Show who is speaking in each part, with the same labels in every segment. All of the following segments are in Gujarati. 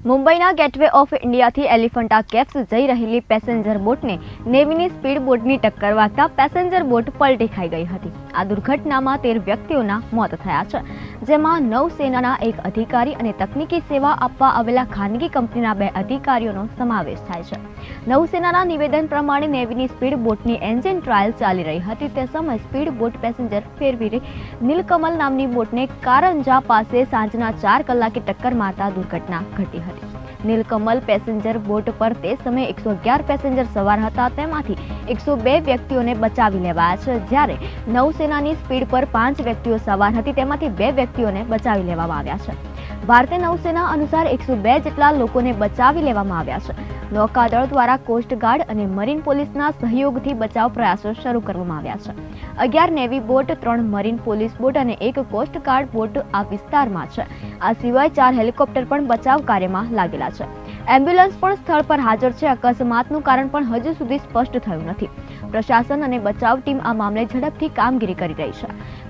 Speaker 1: મુંબઈના ગેટવે ઓફ ઇન્ડિયાથી એલિફન્ટા કેવ્સ જઈ રહેલી પેસેન્જર બોટને નેવીની સ્પીડ બોટની ટક્કર વાગતા પેસેન્જર બોટ પલટી ખાઈ ગઈ હતી. આ દુર્ઘટનામાં 13 વ્યક્તિઓના મોત થયા છે, જેમાં નૌસેનાના એક અધિકારી અને તકનીકી સેવા આપવા આવેલા ખાનગી કંપનીના 2 અધિકારીઓનો સમાવેશ થાય છે. નૌસેનાના નિવેદન પ્રમાણે નેવીની સ્પીડ બોટની એન્જિન ટ્રાયલ ચાલી રહી હતી તે સમયે સ્પીડ બોટ પેસેન્જર ફેરવી નીલકમલ નામની બોટને કારંજા પાસે સાંજના 4 કલાકે ટક્કર મારતા દુર્ઘટના ઘટી હતી. નીલકમલ પેસેન્જર બોટ પર તે સમયે 111 પેસેન્જર સવાર હતા, તેમાંથી 102 વ્યક્તિઓને બચાવી લેવાયા છે, જ્યારે નૌસેનાની સ્પીડ પર 5 વ્યક્તિઓ સવાર હતી, તેમાંથી 2 વ્યક્તિઓને બચાવી લેવામાં આવ્યા છે. ભારતીય નૌસેના અનુસાર 102 જેટલા લોકોને બચાવી લેવામાં આવ્યા છે. નૌકાદળ દ્વારા કોસ્ટગાર્ડ અને મરીન પોલીસના સહયોગથી બચાવ પ્રયાસો શરૂ કરવામાં આવ્યા છે. 11 navy boat, 3 marine police boat અને 1 કોસ્ટગાર્ડ બોટ આ વિસ્તારમાં છે. આ સિવાય 4 હેલિકોપ્ટર પણ બચાવ કાર્યમાં લાગેલા છે. એમ્બ્યુલન્સ પણ સ્થળ પર હાજર છે. અકસ્માતનું કારણ પણ હજુ સુધી સ્પષ્ટ થયું નથી. પ્રશાસન અને બચાવ ટીમ આ મામલે ઝડપથી કામગીરી કરી રહી છે.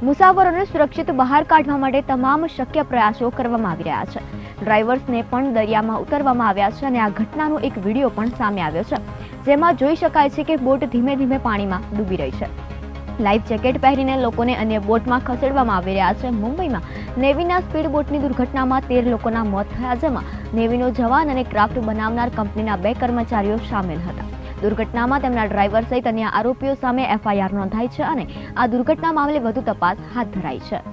Speaker 1: મુસાફરોને સુરક્ષિત બહાર કાઢવા માટે તમામ શક્ય પ્રયાસો કરવામાં આવી રહ્યા છે. ડ્રાઈવર્સને પણ દરિયામાં ઉતારવામાં આવ્યા છે અને આ ઘટનાનો એક વિડીયો પણ સામે આવ્યો છે, જેમાં જોઈ શકાય છે કે બોટ ધીમે ધીમે પાણીમાં ડૂબી રહી છે. લાઈફ જેકેટ પહેરીને લોકોને અન્ય બોટમાં ખસેડવામાં આવી રહ્યા છે. મુંબઈમાં નેવીના સ્પીડ બોટની દુર્ઘટનામાં 13 લોકોના મોત થયા, જેમાં નેવીનો જવાન અને ક્રાફ્ટ બનાવનાર કંપનીના 2 કર્મચારીઓ સામેલ હતા. દુર્ઘટનામાં તેમના ડ્રાઈવર સહિત અન્ય આરોપીઓ સામે FIR નોંધાઈ છે અને આ દુર્ઘટના મામલે વધુ તપાસ હાથ ધરાઈ છે.